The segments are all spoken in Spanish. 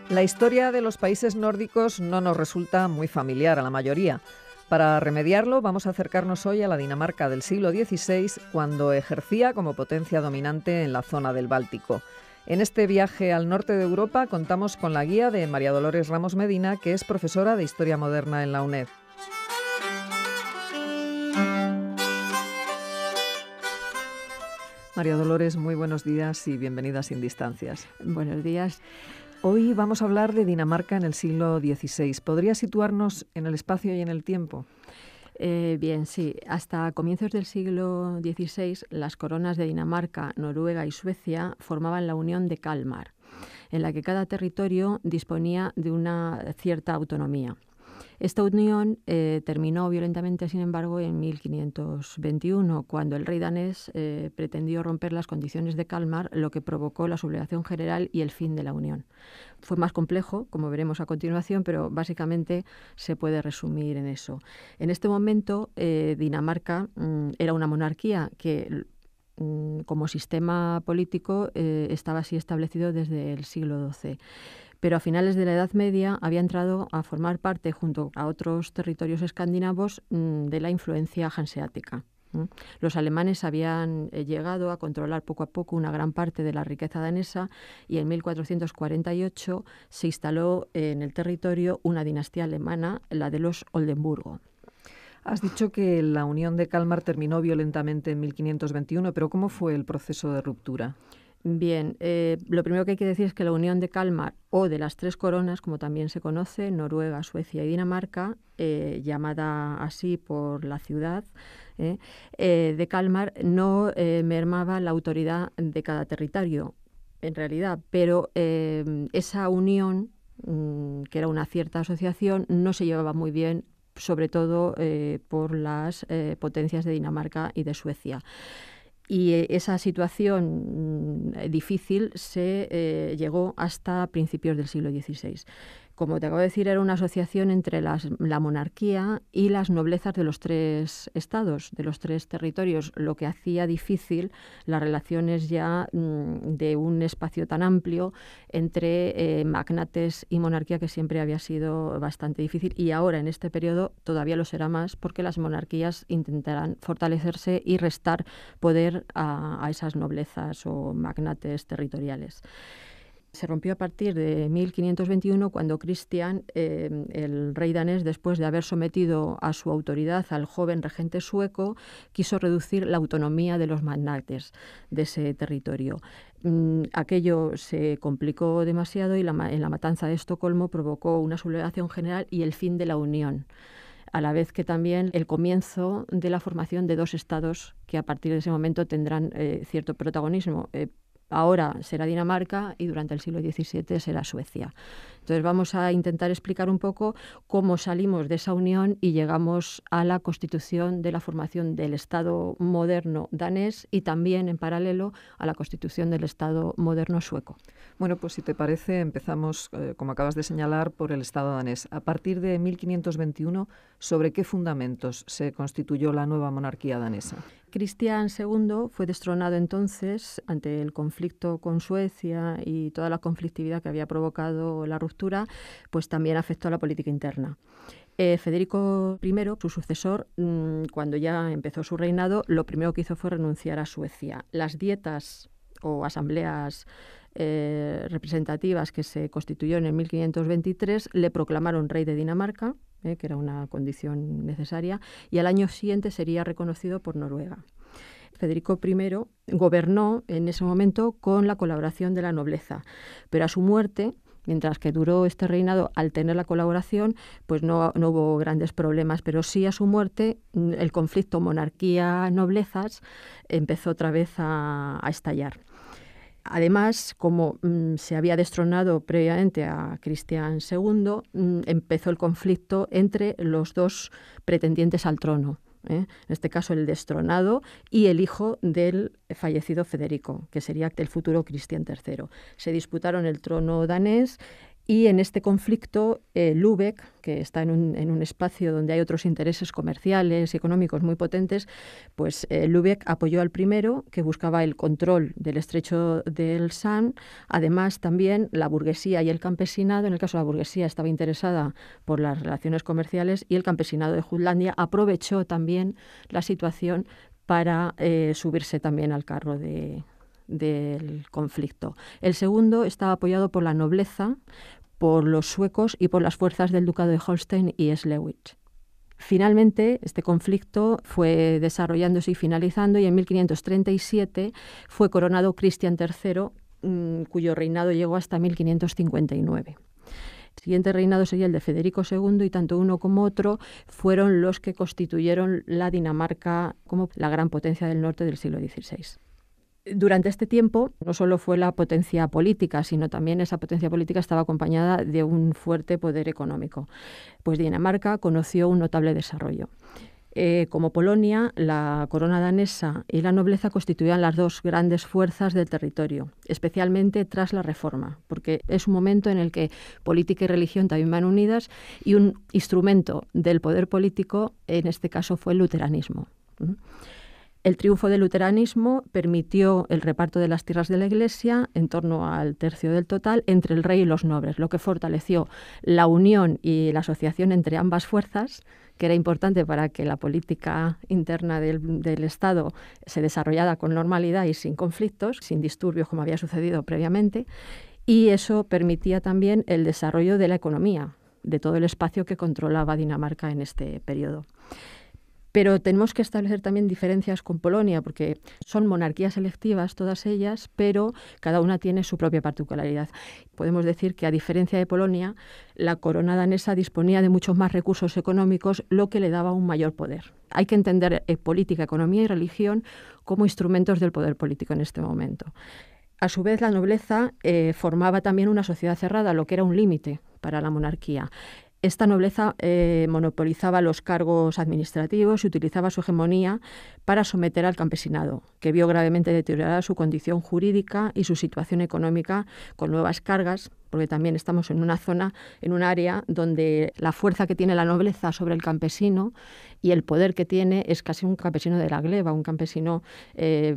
La historia de los países nórdicos no nos resulta muy familiar a la mayoría. Para remediarlo, vamos a acercarnos hoy a la Dinamarca del siglo XVI, cuando ejercía como potencia dominante en la zona del Báltico. En este viaje al norte de Europa contamos con la guía de María Dolores Ramos Medina, que es profesora de Historia Moderna en la UNED. María Dolores, muy buenos días y bienvenida a Sin Distancias. Buenos días. Hoy vamos a hablar de Dinamarca en el siglo XVI. ¿Podría situarnos en el espacio y en el tiempo? Bien, sí. Hasta comienzos del siglo XVI, las coronas de Dinamarca, Noruega y Suecia formaban la Unión de Kalmar, en la que cada territorio disponía de una cierta autonomía. Esta unión terminó violentamente, sin embargo, en 1521, cuando el rey danés pretendió romper las condiciones de Kalmar, lo que provocó la sublevación general y el fin de la unión. Fue más complejo, como veremos a continuación, pero básicamente se puede resumir en eso. En este momento, Dinamarca era una monarquía que como sistema político estaba así establecido desde el siglo XII. Pero a finales de la Edad Media había entrado a formar parte, junto a otros territorios escandinavos, de la influencia hanseática. Los alemanes habían llegado a controlar poco a poco una gran parte de la riqueza danesa y en 1448 se instaló en el territorio una dinastía alemana, la de los Oldenburgo. Has dicho que la Unión de Kalmar terminó violentamente en 1521, pero ¿cómo fue el proceso de ruptura? Bien, lo primero que hay que decir es que la Unión de Kalmar, o de las tres coronas, como también se conoce, Noruega, Suecia y Dinamarca, llamada así por la ciudad de Kalmar, no mermaba la autoridad de cada territorio, en realidad, pero esa unión, que era una cierta asociación, no se llevaba muy bien, sobre todo por las potencias de Dinamarca y de Suecia. Y esa situación difícil se llegó hasta principios del siglo XVI. Como te acabo de decir, era una asociación entre la monarquía y las noblezas de los tres estados, de los tres territorios, lo que hacía difícil las relaciones ya de un espacio tan amplio entre magnates y monarquía, que siempre había sido bastante difícil, y ahora en este periodo todavía lo será más, porque las monarquías intentarán fortalecerse y restar poder a esas noblezas o magnates territoriales. Se rompió a partir de 1521, cuando Cristian, el rey danés, después de haber sometido a su autoridad al joven regente sueco, quiso reducir la autonomía de los magnates de ese territorio. Aquello se complicó demasiado y en la matanza de Estocolmo provocó una sublevación general y el fin de la unión, a la vez que también el comienzo de la formación de dos estados que a partir de ese momento tendrán cierto protagonismo. Ahora será Dinamarca y durante el siglo XVII será Suecia. Entonces vamos a intentar explicar un poco cómo salimos de esa unión y llegamos a la constitución de la formación del Estado moderno danés y también, en paralelo, a la constitución del Estado moderno sueco. Bueno, pues si te parece, empezamos, como acabas de señalar, por el Estado danés. A partir de 1521, ¿sobre qué fundamentos se constituyó la nueva monarquía danesa? Cristian II fue destronado entonces ante el conflicto con Suecia y toda la conflictividad que había provocado la ruptura, pues también afectó a la política interna. Federico I, su sucesor, cuando ya empezó su reinado, lo primero que hizo fue renunciar a Suecia. Las dietas o asambleas representativas que se constituyeron en 1523 le proclamaron rey de Dinamarca, que era una condición necesaria, y al año siguiente sería reconocido por Noruega. Federico I gobernó en ese momento con la colaboración de la nobleza, pero a su muerte, mientras que duró este reinado, al tener la colaboración, pues no hubo grandes problemas, pero sí a su muerte el conflicto monarquía-noblezas empezó otra vez a estallar. Además, como se había destronado previamente a Cristian II, empezó el conflicto entre los dos pretendientes al trono. En este caso el destronado y el hijo del fallecido Federico, que sería el futuro Cristian III. Se disputaron el trono danés Y en este conflicto, Lübeck, que está en un espacio donde hay otros intereses comerciales y económicos muy potentes, pues Lübeck apoyó al primero, que buscaba el control del estrecho del Shan. Además, también la burguesía y el campesinado, en el caso de la burguesía estaba interesada por las relaciones comerciales y el campesinado de Jutlandia aprovechó también la situación para subirse también al carro del conflicto. El segundo estaba apoyado por la nobleza, por los suecos y por las fuerzas del ducado de Holstein y Schleswig. Finalmente, este conflicto fue desarrollándose y finalizando, y en 1537 fue coronado Cristian III, cuyo reinado llegó hasta 1559. El siguiente reinado sería el de Federico II, y tanto uno como otro fueron los que constituyeron la Dinamarca como la gran potencia del norte del siglo XVI. Durante este tiempo, no solo fue la potencia política, sino también esa potencia política estaba acompañada de un fuerte poder económico. Pues Dinamarca conoció un notable desarrollo. Como Polonia, la corona danesa y la nobleza constituían las dos grandes fuerzas del territorio, especialmente tras la Reforma, porque es un momento en el que política y religión también van unidas, y un instrumento del poder político, en este caso, fue el luteranismo. El triunfo del luteranismo permitió el reparto de las tierras de la Iglesia en torno al tercio del total entre el rey y los nobles, lo que fortaleció la unión y la asociación entre ambas fuerzas, que era importante para que la política interna del Estado se desarrollara con normalidad y sin conflictos, sin disturbios como había sucedido previamente, y eso permitía también el desarrollo de la economía, de todo el espacio que controlaba Dinamarca en este periodo. Pero tenemos que establecer también diferencias con Polonia, porque son monarquías electivas todas ellas, pero cada una tiene su propia particularidad. Podemos decir que, a diferencia de Polonia, la corona danesa disponía de muchos más recursos económicos, lo que le daba un mayor poder. Hay que entender política, economía y religión como instrumentos del poder político en este momento. A su vez, la nobleza formaba también una sociedad cerrada, lo que era un límite para la monarquía. Esta nobleza monopolizaba los cargos administrativos y utilizaba su hegemonía para someter al campesinado, que vio gravemente deteriorada su condición jurídica y su situación económica, con nuevas cargas, porque también estamos en una zona, en un área donde la fuerza que tiene la nobleza sobre el campesino y el poder que tiene es casi un campesino de la gleba, un campesino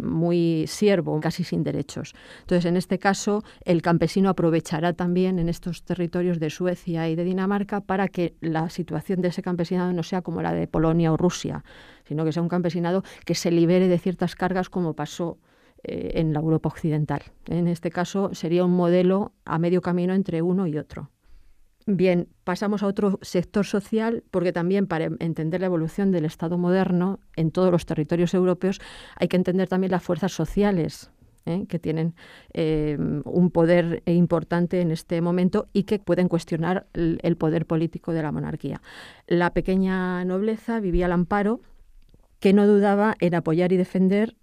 muy siervo, casi sin derechos. Entonces, en este caso, el campesino aprovechará también en estos territorios de Suecia y de Dinamarca para que la situación de ese campesinado no sea como la de Polonia o Rusia, sino que sea un campesinado que se libere de ciertas cargas, como pasó en la Europa occidental. En este caso sería un modelo a medio camino entre uno y otro. Bien, pasamos a otro sector social, porque también para entender la evolución del Estado moderno en todos los territorios europeos hay que entender también las fuerzas sociales que tienen un poder importante en este momento y que pueden cuestionar el poder político de la monarquía. La pequeña nobleza vivía al amparo, que no dudaba en apoyar y defender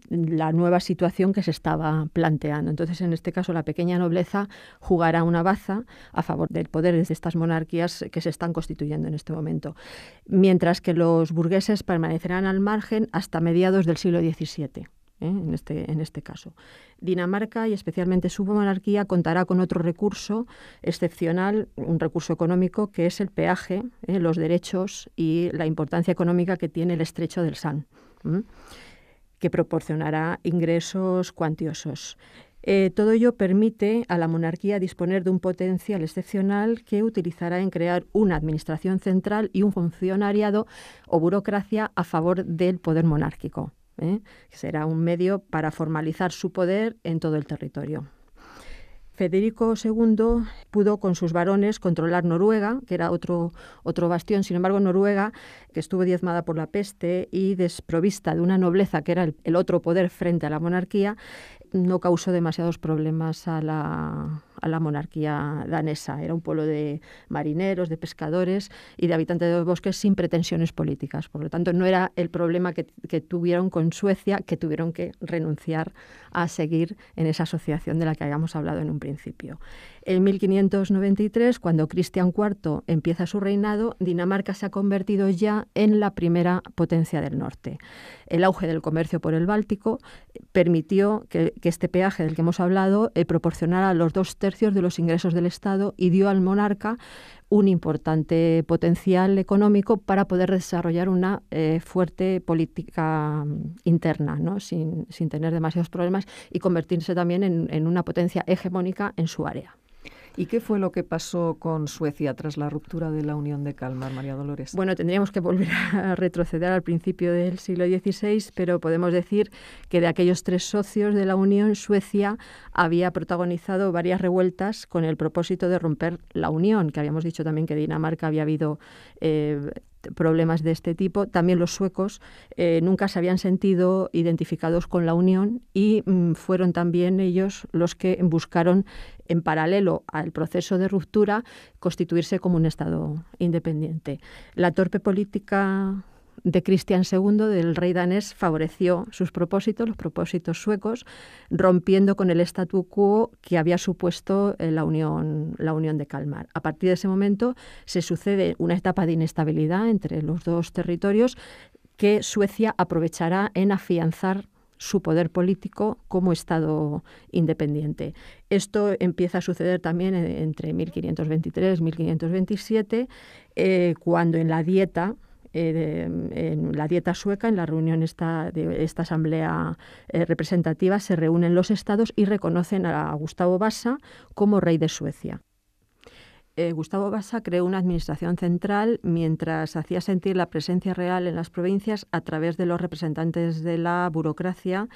la nueva situación que se estaba planteando. Entonces, en este caso, la pequeña nobleza jugará una baza a favor del poder de estas monarquías que se están constituyendo en este momento, mientras que los burgueses permanecerán al margen hasta mediados del siglo XVII. En este caso. Dinamarca, y especialmente su monarquía, contará con otro recurso excepcional, un recurso económico, que es el peaje, los derechos y la importancia económica que tiene el estrecho del Shan, que proporcionará ingresos cuantiosos. Todo ello permite a la monarquía disponer de un potencial excepcional que utilizará en crear una administración central y un funcionariado o burocracia a favor del poder monárquico. Será un medio para formalizar su poder en todo el territorio. Federico II pudo con sus varones controlar Noruega, que era otro bastión. Sin embargo, Noruega, que estuvo diezmada por la peste y desprovista de una nobleza que era el otro poder frente a la monarquía, no causó demasiados problemas a la monarquía danesa. Era un pueblo de marineros, de pescadores y de habitantes de los bosques sin pretensiones políticas. Por lo tanto, no era el problema que tuvieron con Suecia, que tuvieron que renunciar a seguir en esa asociación de la que habíamos hablado en un principio. En 1593, cuando Cristian IV empieza su reinado, Dinamarca se ha convertido ya en la primera potencia del norte. El auge del comercio por el Báltico permitió que este peaje del que hemos hablado proporcionara los 2/3 de los ingresos del Estado y dio al monarca un importante potencial económico para poder desarrollar una fuerte política interna, ¿no? sin tener demasiados problemas, y convertirse también en una potencia hegemónica en su área. ¿Y qué fue lo que pasó con Suecia tras la ruptura de la Unión de Kalmar, María Dolores? Bueno, tendríamos que volver a retroceder al principio del siglo XVI, pero podemos decir que de aquellos 3 socios de la Unión, Suecia había protagonizado varias revueltas con el propósito de romper la Unión, que habíamos dicho también que Dinamarca había habido problemas de este tipo. También los suecos nunca se habían sentido identificados con la Unión y fueron también ellos los que buscaron, en paralelo al proceso de ruptura, constituirse como un Estado independiente. La torpe política de Cristian II, del rey danés, favoreció sus propósitos, los propósitos suecos, rompiendo con el statu quo que había supuesto la Unión de Kalmar. A partir de ese momento se sucede una etapa de inestabilidad entre los dos territorios que Suecia aprovechará en afianzar su poder político como Estado independiente. Esto empieza a suceder también entre 1523 y 1527, cuando en la dieta sueca, en la reunión de esta asamblea representativa, se reúnen los estados y reconocen a Gustavo Vasa como rey de Suecia. Gustavo Vasa creó una administración central mientras hacía sentir la presencia real en las provincias a través de los representantes de la burocracia,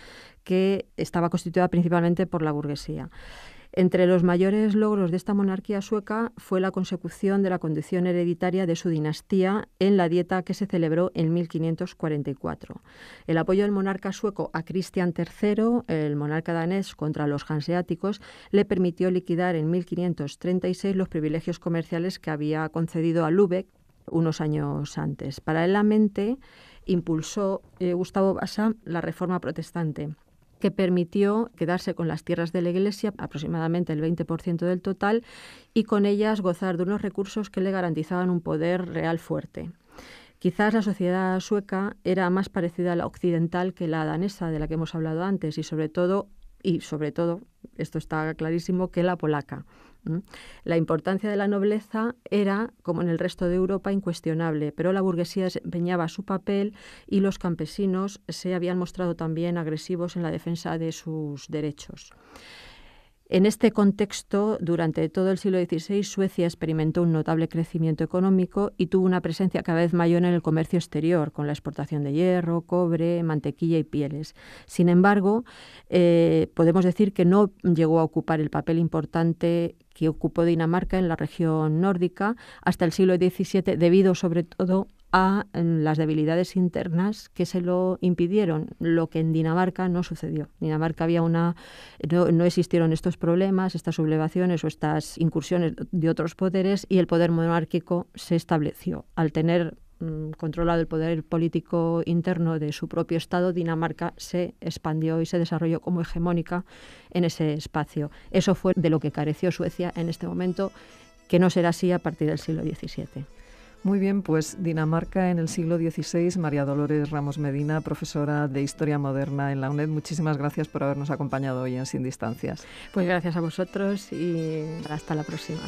que estaba constituida principalmente por la burguesía. Entre los mayores logros de esta monarquía sueca fue la consecución de la condición hereditaria de su dinastía en la dieta que se celebró en 1544. El apoyo del monarca sueco a Cristian III, el monarca danés, contra los hanseáticos, le permitió liquidar en 1536 los privilegios comerciales que había concedido a Lübeck unos años antes. Paralelamente, impulsó Gustavo Vasa la reforma protestante, que permitió quedarse con las tierras de la Iglesia, aproximadamente el 20% del total, y con ellas gozar de unos recursos que le garantizaban un poder real fuerte. Quizás la sociedad sueca era más parecida a la occidental que la danesa, de la que hemos hablado antes, y sobre todo, esto está clarísimo, que la polaca. La importancia de la nobleza era, como en el resto de Europa, incuestionable, pero la burguesía desempeñaba su papel y los campesinos se habían mostrado también agresivos en la defensa de sus derechos. En este contexto, durante todo el siglo XVI, Suecia experimentó un notable crecimiento económico y tuvo una presencia cada vez mayor en el comercio exterior, con la exportación de hierro, cobre, mantequilla y pieles. Sin embargo, podemos decir que no llegó a ocupar el papel importante que ocupó Dinamarca en la región nórdica hasta el siglo XVII, debido sobre todo a las debilidades internas que se lo impidieron, lo que en Dinamarca no sucedió. En Dinamarca no existieron estos problemas, estas sublevaciones o estas incursiones de otros poderes, y el poder monárquico se estableció. Al tener controlado el poder político interno de su propio Estado, Dinamarca se expandió y se desarrolló como hegemónica en ese espacio. Eso fue de lo que careció Suecia en este momento, que no será así a partir del siglo XVII. Muy bien, pues Dinamarca en el siglo XVI. María Dolores Ramos Medina, profesora de Historia Moderna en la UNED. Muchísimas gracias por habernos acompañado hoy en Sin Distancias. Pues gracias a vosotros y hasta la próxima.